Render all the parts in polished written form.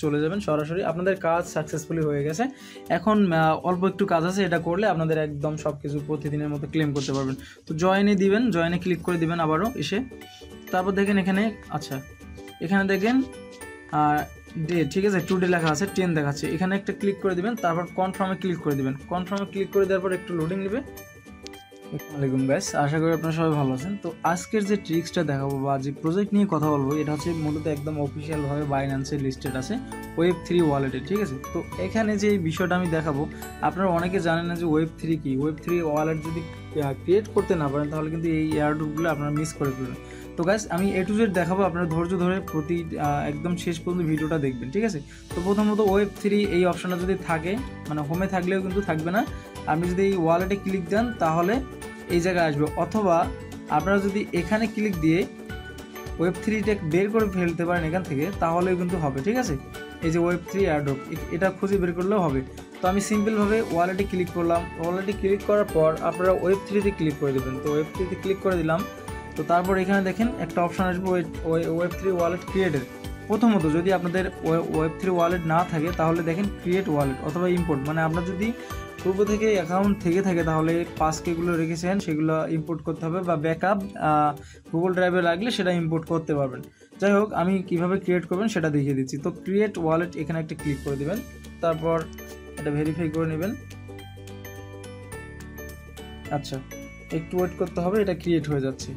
চলে যাবেন সরাসরি। আপনাদের কাজ সাকসেসফুলি হয়ে গেছে। এখন অল্প একটু কাজ আছে, এটা করলে আপনাদের একদম সব কিছু প্রতিদিনের মতো ক্লেম করতে পারবেন। তো জয়েনে দিবেন, জয়েনে ক্লিক করে দিবেন আবারও এসে। তারপর দেখেন এখানে, আচ্ছা এখানে দেখেন ডে, ঠিক আছে, টুডে লেখা আছে, 10 দেখাচ্ছে। এখানে একটা ক্লিক করে দিবেন, তারপর কনফার্মে ক্লিক করে দিবেন। কনফার্মে ক্লিক করে দেওয়ার পর একটু লোডিং নেবে। আসসালামাইকুম গাইস, আশা করি আপনারা সবাই ভালো আছেন। তো আজকের যে ট্রিক্সটা দেখাবো বা যে প্রজেক্ট নিয়ে কথা বলবো, এটা হচ্ছে মূলত একদম অফিসিয়ালভাবে বাইন্যান্সে লিস্টেড আছে Web3 ওয়ালেটে, ঠিক আছে। তো এখানে যে বিষয়টা আমি দেখাবো, আপনারা অনেকে জানেন না যে Web3 কি। Web3 ওয়ালেট যদি ক্রিয়েট করতে না পারেন তাহলে কিন্তু এই এয়ারড্রপগুলো আপনারা মিস করে ফেলবেন। তো গাইস আমি A to Z দেখাবো, আপনারা ধৈর্য ধরে একদম শেষ পর্যন্ত ভিডিওটা দেখবেন, ঠিক আছে। তো প্রথমত Web3 এই অপশনটা যদি থাকে, মানে হোমে থাকলেও কিন্তু থাকবে না। আপনি যদি এই ওয়ালেটে ক্লিক দেন তাহলে এই জায়গায় আসবে, অথবা আপনারা যদি এখানে ক্লিক দিয়ে Web3টা বের করে ফেলতে পারেন এখান থেকে, তাহলেও কিন্তু হবে, ঠিক আছে। এই যে Web3 এয়ারড্রপ, এটা খুঁজে বের করলেও হবে। তো আমি সিম্পলভাবে ওয়ালেটে ক্লিক করলাম। ওয়ালেটে ক্লিক করার পর আপনারা Web3তে ক্লিক করে দেবেন। তো Web3তে ক্লিক করে দিলাম। তো তারপর এখানে দেখেন একটা অপশন আসবে Web3 ওয়ালেট ক্রিয়েটের। প্রথমত যদি আপনাদের Web3 ওয়ালেট না থাকে তাহলে দেখেন ক্রিয়েট ওয়ালেট অথবা ইম্পোর্ট, মানে আপনার যদি পূর্ব থেকে অ্যাকাউন্ট থেকে থাকে তাহলে পাসকেগুলো রেখেছেন সেগুলো ইম্পোর্ট করতে হবে, বা ব্যাকআপ গুগল ড্রাইভে লাগলে সেটা ইম্পোর্ট করতে পারবেন। যাই হোক, আমি কিভাবে ক্রিয়েট করবেন সেটা দেখিয়ে দিচ্ছি। তো ক্রিয়েট ওয়ালেট এখানে একটা ক্লিক করে দেবেন, তারপর এটা ভেরিফাই করে নেবেন। আচ্ছা, একটু ওয়েট করতে হবে, এটা ক্রিয়েট হয়ে যাচ্ছে।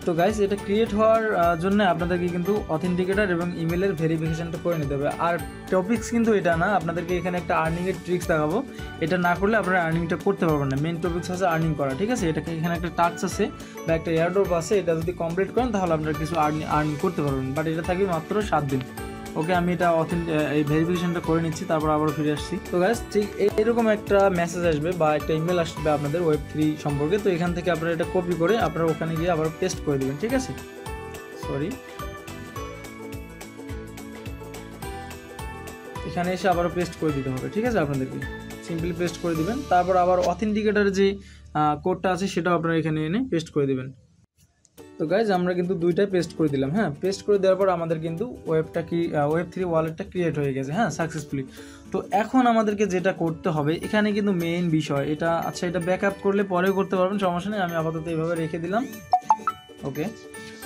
তো গাইস, এটা ক্রিয়েট হওয়ার জন্য আপনাদেরকে কিন্তু অথেন্টিকেটার এবং ইমেলের ভেরিফিকেশনটা করে নিতে হবে। আর টপিক্স কিন্তু এটা না, আপনাদেরকে এখানে একটা আর্নিংয়ের ট্রিক্স দেখাবো। এটা না করলে আপনারা আর্নিংটা করতে পারবেন না। মেন টপিক্স আছে আর্নিং করা, ঠিক আছে। এটাকে এখানে একটা টাস্ক আছে বা একটা এয়ারড্রপ আছে, এটা যদি কমপ্লিট করেন তাহলে আপনারা কিছু আর্নিং করতে পারবেন। বাট এটা থাকবে মাত্র 7 দিন। ওকে, আমি এটা এই ভেরিফিকেশনটা করে নিচ্ছি, তারপর আবারও ফিরে আসছি। তো গাইস, ঠিক এরকম একটা মেসেজ আসবে বা একটা ইমেল আসবে আপনাদের Web3 সম্পর্কে। তো এখান থেকে আপনারা এটা কপি করে আপনারা ওখানে গিয়ে আবার পেস্ট করে দেবেন, ঠিক আছে। সরি, এখানে এসে আবারও পেস্ট করে দিতে হবে, ঠিক আছে। আপনাদেরকে সিম্পলি পেস্ট করে দিবেন। তারপর আবার অথেন্টিকেটার যে কোডটা আছে সেটাও আপনারা এখানে এনে পেস্ট করে দিবেন। তো গাইজ, আমরা কিন্তু দুইটাই পেস্ট করে দিলাম। হ্যাঁ, পেস্ট করে দেওয়ার পর আমাদের কিন্তু Web3 ওয়ালেটটা ক্রিয়েট হয়ে গেছে, হ্যাঁ, সাকসেসফুলি। তো এখন আমাদেরকে যেটা করতে হবে, এখানে কিন্তু মেইন বিষয় এটা। আচ্ছা, এটা ব্যাকআপ করলে পরেও করতে পারবেন, সমস্যা নেই। আমি আপাতত এইভাবে রেখে দিলাম। ওকে,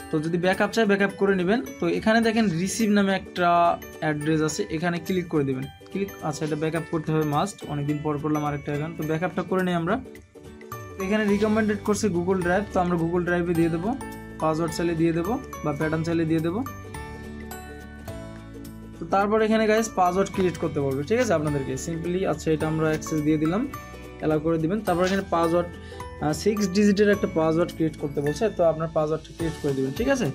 তো যদি ব্যাকআপ চাই ব্যাকআপ করে নেবেন। তো এখানে দেখেন রিসিভ নামে একটা অ্যাড্রেস আছে, এখানে ক্লিক করে দেবেন। আচ্ছা, এটা ব্যাকআপ করতে হবে মাস্ট, অনেকদিন পর করলাম আরেকটা অ্যাকাউন্ট। তো ব্যাকআপটা করে নিই আমরা। এখানে রিকমেন্ডেড করছে গুগল ড্রাইভ, তো আমরা গুগল ড্রাইভে দিয়ে দেবো। পাসওয়ার্ড চাইলে দিয়ে দেবো বা প্যাটার্ন চাইলে দিয়ে দেবো। তো তারপর এখানে গাইস পাসওয়ার্ড ক্রিয়েট করতে বলবে, ঠিক আছে, আপনাদেরকে সিম্পলি। আচ্ছা, এটা আমরা অ্যাক্সেস দিয়ে দিলাম, অ্যালাউ করে দিবেন। তারপর এখানে পাসওয়ার্ড 6 ডিজিটের একটা পাসওয়ার্ড ক্রিয়েট করতে বলছে, তো আপনার পাসওয়ার্ডটা ক্রিয়েট করে দিবেন, ঠিক আছে।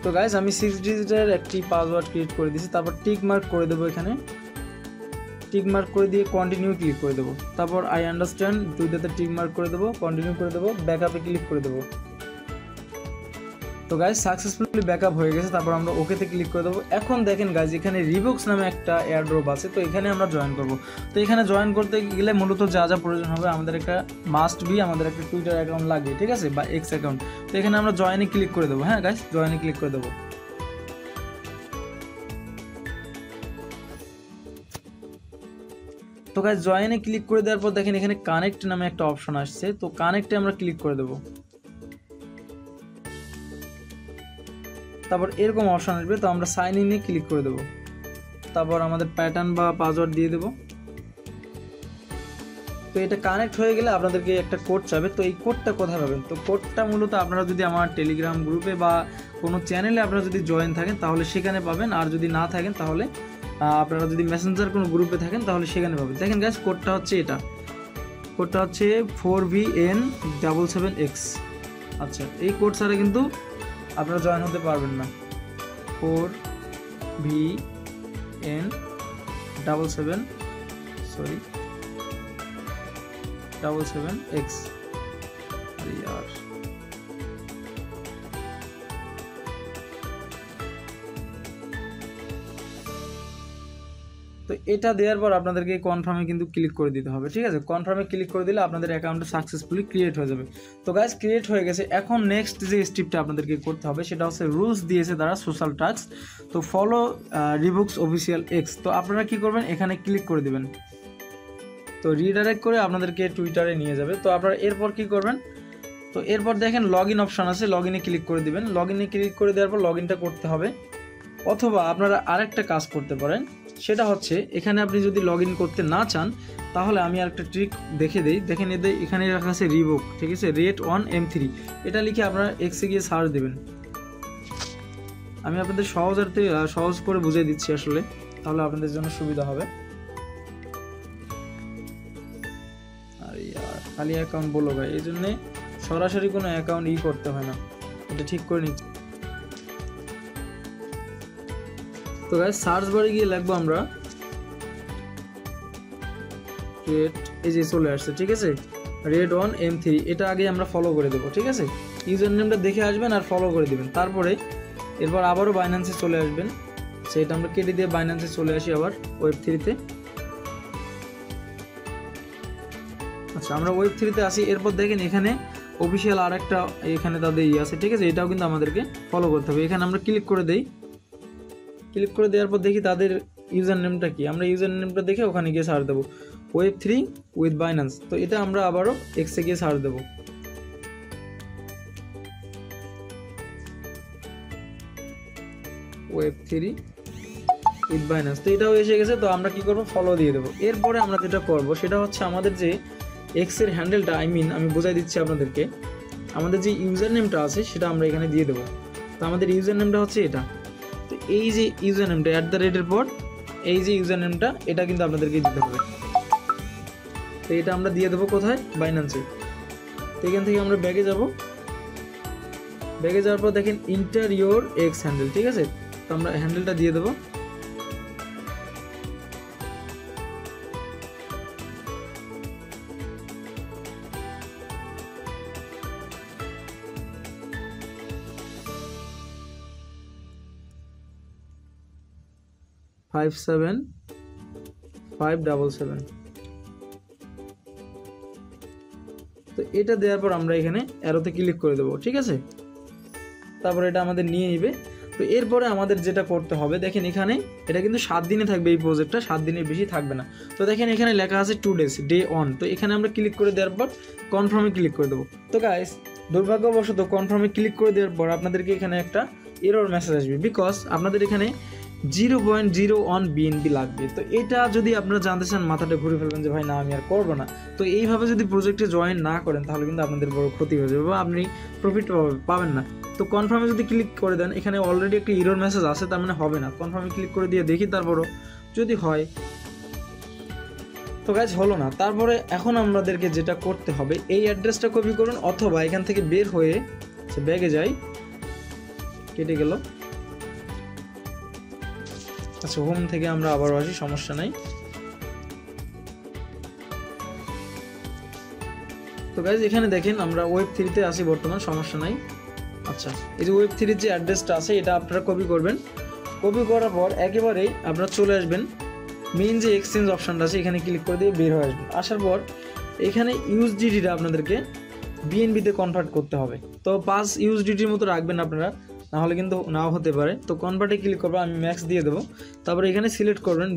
তো গাইস, আমি 6 ডিজিটের একটি পাসওয়ার্ড ক্রিয়েট করে দিয়েছি। তারপর টিক মার্ক করে দেবো, এখানে টিক মার্ক করে দিয়ে কন্টিনিউ ক্লিক করে দেবো। তারপর আই আন্ডারস্ট্যান্ড দুইটাতে টিক মার্ক করে দেবো, কন্টিনিউ করে দেবো, ব্যাকআপে ক্লিক করে দেবো। তো গাইজ, সাকসেসফুলি ব্যাকআপ হয়ে গেছে। তারপর আমরা ওকেতে ক্লিক করে দেবো। এখন দেখেন গাইজ, এখানে রিবক্স নামে একটা এয়ারড্রপ আছে, তো এখানে আমরা জয়েন করব। তো এখানে জয়েন করতে গেলে মূলত যা যা প্রয়োজন হবে, আমাদের একটা আমাদের একটা টুইটার অ্যাকাউন্ট লাগবে, ঠিক আছে, বা এক্স অ্যাকাউন্ট। তো এখানে আমরা জয়েনে ক্লিক করে দেবো। হ্যাঁ গাইজ, জয়েনে ক্লিক করে দেবো। তো গাইজ, জয়েনে ক্লিক করে দেওয়ার পর দেখেন এখানে কানেক্ট নামে একটা অপশন আসছে, তো কানেক্টে আমরা ক্লিক করে দেবো। তারপর এরকম অপশন আসবে, তো আমরা সাইন ইনে ক্লিক করে দেবো। তারপর আমাদের প্যাটার্ন বা পাসওয়ার্ড দিয়ে দেবো। তো এটা কানেক্ট হয়ে গেলে আপনাদেরকে একটা কোড চাবে। তো এই কোডটা কোথায় পাবেন? তো কোডটা মূলত আপনারা যদি আমার টেলিগ্রাম গ্রুপে বা কোনো চ্যানেলে আপনারা যদি জয়েন থাকেন তাহলে সেখানে পাবেন। আর যদি না থাকেন তাহলে আপনারা যদি মেসেঞ্জার কোনো গ্রুপে থাকেন তাহলে সেখানে পাবেন। দেখেন গাইস, কোডটা হচ্ছে এটা, কোডটা হচ্ছে 4VN77X। আচ্ছা, এই কোড ছাড়া কিন্তু আপনারা জয়েন হতে পারবেন না। 4VN77X। তো এটা দেওয়ার পর আপনাদেরকে কনফার্মে কিন্তু ক্লিক করে দিতে হবে, ঠিক আছে। কনফার্মে ক্লিক করে দিলে আপনাদের অ্যাকাউন্টটা সাকসেসফুলি ক্রিয়েট হয়ে যাবে। তো গাইস ক্রিয়েট হয়ে গেছে। এখন নেক্সট যে স্টেপটা আপনাদেরকে করতে হবে সেটা হচ্ছে রুলস দিয়েছে তারা সোশ্যাল টাস্ক। তো ফলো রিবুক্স অফিসিয়াল এক্স। তো আপনারা কি করবেন, এখানে ক্লিক করে দিবেন। তো রিডাইরেক্ট করে আপনাদেরকে টুইটারে নিয়ে যাবে। তো আপনারা এরপর কি করবেন, তো এরপর দেখেন লগ ইন অপশান আছে, লগ ইনে ক্লিক করে দিবেন। লগ ইনে ক্লিক করে দেওয়ার পর লগ ইনটা করতে হবে। অথবা আপনারা আরেকটা কাজ করতে পারেন, সেটা হচ্ছে এখানে আপনি যদি লগ ইন করতে না চান তাহলে আমি আরেকটা ট্রিক দেখে দিই। দেখেন এখানে রাখা আছে রিবুক, ঠিক আছে, রেট অন M3, এটা লিখে আপনারা এক্সে গিয়ে সার্চ দেবেন। আমি আপনাদের সহজ করে বুঝিয়ে দিচ্ছি আসলে, তাহলে আপনাদের জন্য সুবিধা হবে। আর খালি অ্যাকাউন্ট বলো ভাই, এই জন্যে সরাসরি কোনো অ্যাকাউন্ট করতে হয় না, এটা ঠিক করে নিচ্ছি। তো গাইস সার্চ বারে গিয়ে লিখবো আমরা রেট, এই যে চলে আসছে, ঠিক আছে, রেড অন M3, এটা আগে আমরা ফলো করে দেবো, ঠিক আছে। ইউজার নেমটা দেখে আসবেন আর ফলো করে দিবেন। তারপরে এরপর আবারও বাইন্যান্সে চলে আসবেন, সেটা আমরা কেটে দিয়ে বাইন্যান্সে চলে আসি আবার Web3-তে। আচ্ছা, আমরা Web3-তে আসি। এরপর দেখেন এখানে অফিসিয়াল আর একটা এখানে তাদের আছে, ঠিক আছে, এটাও কিন্তু আমাদেরকে ফলো করতে হবে। এখানে আমরা ক্লিক করে দেই। ক্লিক করে দেওয়ার পর দেখি তাদের ইউজার নেমটা কি, আমরা ইউজার নেমটা দেখে ওখানে গিয়ে সার্চ দেবো Web3 উইথ বাইন্যান্স। তো এটা আমরা আবারও এক্সে গিয়ে সার্চ দেবো। Web3 উইথ বাইন্যান্স, তো এটাও এসে গেছে। তো আমরা কি করবো, ফলো দিয়ে দেবো। এরপরে আমরা যেটা করব সেটা হচ্ছে আমাদের যে এক্সের হ্যান্ডেলটা, আমি বোঝাই দিচ্ছি আপনাদেরকে, আমাদের যে ইউজার নেমটা আছে সেটা আমরা এখানে দিয়ে দেবো। তো আমাদের ইউজার নেমটা হচ্ছে এটা। তো এই যে ইউজার নেমটা @এর পর এই যে ইউজার নেমটা, এটা কিন্তু আপনাদেরকে দিতে হবে। তো এটা আমরা দিয়ে দেবো কোথায়, বাইন্যান্সে। তো এখান থেকে আমরা ব্যাগে যাব। ব্যাগে যাওয়ার পর দেখেন ইন্টার ইয়োর এক্স হ্যান্ডেল, ঠিক আছে। তো আমরা হ্যান্ডেলটা দিয়ে দেবো। ফাইভ 7 577। তো এটা দেওয়ার পর আমরা এখানে অ্যারোতে ক্লিক করে দেবো, ঠিক আছে। তারপর এটা আমাদের নিয়ে নিবে। তো এরপরে আমাদের যেটা করতে হবে, দেখেন এখানে এটা কিন্তু 7 দিনে থাকবে এই প্রজেক্টটা, 7 দিনের বেশি থাকবে না। তো দেখেন এখানে লেখা আছে 2 days, ডে অন। তো এখানে আমরা ক্লিক করে দেওয়ার পর কনফার্মে ক্লিক করে দেবো। তো গাইস দুর্ভাগ্যবশত কনফার্মে ক্লিক করে দেওয়ার পর আপনাদেরকে এখানে একটা এরর মেসেজ আসবে, বিকজ আপনাদের এখানে 0.01 BNB লাগবে। তো এটা যদি আপনারা জানতে চান, মাথাটা ঘুরে ফেলবেন যে ভাই না আমি আর করবো না। তো এইভাবে যদি প্রজেক্টে জয়েন না করেন তাহলে কিন্তু আপনাদের বড় ক্ষতি হয়ে যাবে বা আপনি প্রফিট পাবেন না। তো কনফার্মে যদি ক্লিক করে দেন, এখানে অলরেডি একটা এরর মেসেজ আছে, তার মানে হবে না। কনফার্মে ক্লিক করে দিয়ে দেখি তারপরও যদি হয়। তো গাইজ হলো না। তারপরে এখন আমাদেরকে যেটা করতে হবে, এই অ্যাড্রেসটা কপি করুন, অথবা এখান থেকে বের হয়ে ব্যাগে যাই, কেটে গেল। আচ্ছা, হোম থেকে আমরা আবারও আসি, সমস্যা নাই। তো গাইজ এখানে দেখেন আমরা Web3-তে আসি বর্তমান, সমস্যা নাই। আচ্ছা, এই যে Web3-র যে অ্যাড্রেসটা আছে এটা আপনারা কপি করবেন। কপি করার পর একেবারেই আপনারা চলে আসবেন মেইন যে এক্সচেঞ্জ অপশানটা আছে, এখানে ক্লিক করে দিয়ে বের হয়ে আসবেন। আসার পর এখানে USDT-টা আপনাদেরকে BNB-তে কনভার্ট করতে হবে। তো 5 USDT-র মতো রাখবেন আপনারা, নাহলে কিন্তু নাও হতে পারে। তো কনভার্টে ক্লিক করবো, আমি ম্যাক্স দিয়ে দেবো। তারপরে এখানে সিলেক্ট করবেন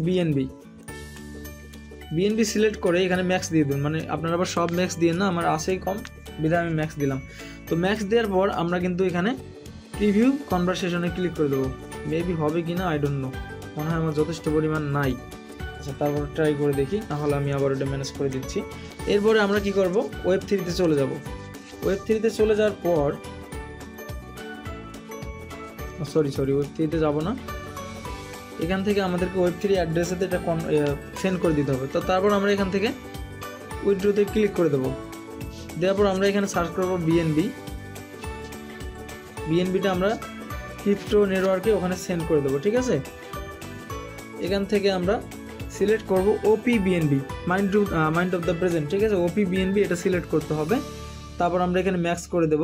BNB সিলেক্ট করে এখানে ম্যাক্স দিয়ে দেবেন। মানে আপনারা আবার সব ম্যাক্স দিয়ে না, আমার আসেই কম, বিধায় আমি ম্যাক্স দিলাম। তো ম্যাক্স দেওয়ার পর আমরা কিন্তু এখানে প্রিভিউ কনভারসেশনে ক্লিক করে দেবো। মেবি হবে কি না আই ডোন্ট নো, মনে হয় আমার যথেষ্ট পরিমাণ নাই। আচ্ছা, তারপর ট্রাই করে দেখি, তাহলে আমি আবার ওটা ম্যানেজ করে দিচ্ছি। এরপরে আমরা কি করব, Web3-তে চলে যাব। Web3-তে চলে যাওয়ার পর সরি Web3-তে যাব না, এখান থেকে আমাদেরকে Web3 অ্যাড্রেসেতে এটা সেন্ড করে দিতে হবে। তো তারপর আমরা এখান থেকে উইথড্রোতে ক্লিক করে দেবো। দেওয়ার পর আমরা এখানে সার্চ করবো BNB-টা আমরা ক্রিপ্টো নেটওয়ার্কে ওখানে সেন্ড করে দেবো, ঠিক আছে। এখান থেকে আমরা সিলেক্ট করব OPBNB, mind of the present, ঠিক আছে। OPBNB এটা সিলেক্ট করতে হবে। তারপর আমরা এখানে ম্যাক্স করে দেব।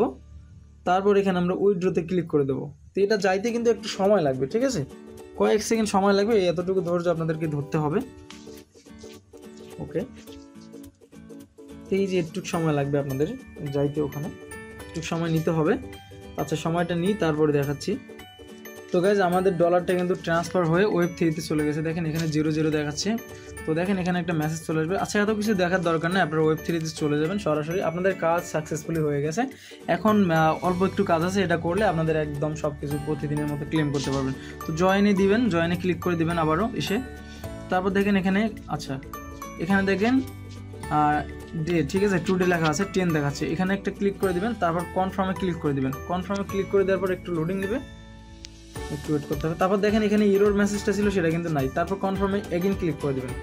তারপর এখানে আমরা উইথড্রোতে ক্লিক করে দেবো। তো এটা যাইতে কিন্তু একটু সময় লাগবে, ঠিক আছে। কয়েক সেকেন্ড সময় লাগবে, এতটুকু ধৈর্য আপনাদেরকে ধরতে হবে। ওকে, এই যে একটু সময় লাগবে আপনাদের যাইতে, ওখানে একটু সময় নিতে হবে। আচ্ছা, সময়টা নিই তারপরে দেখাচ্ছি। তো গাইজ আমাদের ডলারটা কিন্তু ট্রান্সফার হয়ে Web3 চলে গেছে। দেখেন এখানে 0 দেখাচ্ছে। তো দেখেন এখানে একটা মেসেজ চলে আসবে। আচ্ছা, এত কিছু দেখার দরকার নেই, আপনারা Web3 চলে যাবেন সরাসরি। আপনাদের কাজ সাকসেসফুলি হয়ে গেছে। এখন অল্প একটু কাজ আছে, এটা করলে আপনাদের একদম সব কিছু প্রতিদিনের মতো ক্লেম করতে পারবেন। তো জয়েনে দিবেন, জয়েনে ক্লিক করে দিবেন আবারও এসে। তারপর দেখেন এখানে, আচ্ছা এখানে দেখেন ডে, ঠিক আছে, টুডে লেখা আছে, 10 দেখাচ্ছে। এখানে একটা ক্লিক করে দিবেন, তারপর কনফার্মে ক্লিক করে দিবেন। কনফার্মে ক্লিক করে দেওয়ার পর একটু লোডিং নেবে, একটু ওয়েট করতে হবে। তারপর দেখেন এখানে ইরোর মেসেজটা ছিল, সেটা কিন্তু নাই। তারপর কনফার্মে এগেইন ক্লিক করে দেবেন।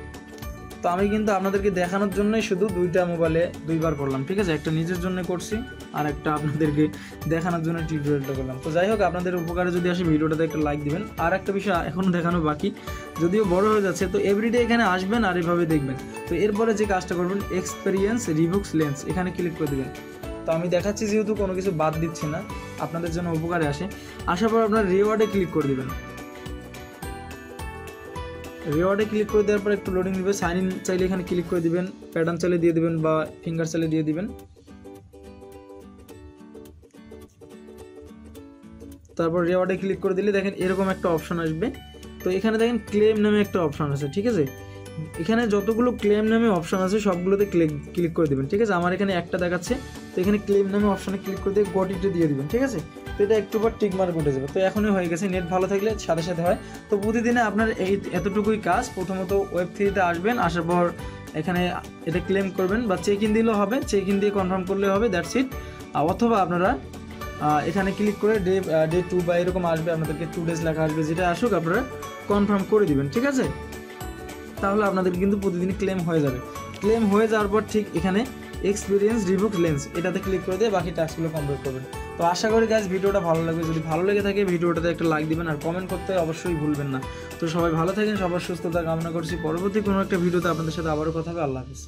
তো আমি কিন্তু আপনাদেরকে দেখানোর জন্যই শুধু দুইটা মোবাইলে দুইবার করলাম, ঠিক আছে, একটা নিজের জন্য করছি আর একটা আপনাদেরকে দেখানোর জন্য টিউটোরিয়ালটা করলাম। তো যাই হোক, আপনাদের উপকারে যদি আসে ভিডিওটাতে একটা লাইক দিবেন। আর একটা বিষয় এখনও দেখানো বাকি, যদিও বড় হয়ে যাচ্ছে। তো এভরিডে এখানে আসবেন আর এভাবে দেখবেন। তো এরপরে যে কাজটা করবেন, এক্সপেরিয়েন্স রিবুকস লেন্স, এখানে ক্লিক করে দেবেন। তো আমি দেখাচ্ছি যেহেতু কোনো কিছু বাদ দিচ্ছি না, আপনাদের জন্য উপকারে আসে। আসার পর আপনার রিওয়ার্ডে ক্লিক করে দেবেন। রিওয়ার্ডে ক্লিক করে দেওয়ার পর একটু লোডিং দিবে। সাইন ইন চাইলে এখানে ক্লিক করে দিবেন, প্যাটার্ন চাইলে দিয়ে দিবেন বা ফিঙ্গার চাইলে দিয়ে দিবেন। তারপর রিওয়ার্ডে ক্লিক করে দিলে দেখেন এরকম একটা অপশন আসবে। তো এখানে দেখেন ক্লেম নামে একটা অপশন আছে, ঠিক আছে। এখানে যতগুলো ক্লেম নামে অপশন আছে সবগুলোতে ক্লিক করে দেবেন, ঠিক আছে। আমার এখানে একটা দেখাচ্ছে, তো এখানে ক্লেম নামে অপশনে ক্লিক করে দিয়ে গটিটা দিয়ে দিবেন, ঠিক আছে। তো এটা একটু পর টিক মার্ক উঠে যাবে। তো এখনই হয়ে গেছে, নেট ভালো থাকলে সাথে সাথে হয়। তো প্রতিদিনে আপনার এতটুকুই কাজ। প্রথমত Web3 আসবেন, আসার পর এখানে এটা ক্লেম করবেন বা চেক ইন দিলেও হবে, চেক ইন দিয়ে কনফার্ম করলে হবে, দ্যাটস ইট। অথবা আপনারা এখানে ক্লিক করে ডে 2 বা এরকম আসবে, আপনাদেরকে 2 ডেজ লেখা আসবে, যেটা আসুক আপনারা কনফার্ম করে দিবেন, ঠিক আছে। তাহলে আপনাদের কিন্তু প্রতিদিন ক্লেম হয়ে যাবে। ক্লেম হয়ে যাওয়ার পর ঠিক এখানে এক্সপিরিয়েন্স রিবুক লেন্স, এটাতে ক্লিক করে দিয়ে বাকি টাস্কগুলো কমপ্লিট করবেন। তো আশা করি গাইজ ভিডিওটা ভালো লাগবে। যদি ভালো লেগে থাকে ভিডিওটাতে একটা লাইক দিবেন আর কমেন্ট করতে অবশ্যই ভুলবেন না। তো সবাই ভালো থাকেন, সবার সুস্থতা কামনা করছি। পরবর্তী কোনো একটা ভিডিওতে আপনাদের সাথে আবারও কথা হবে। আল্লাহ হাফিজ।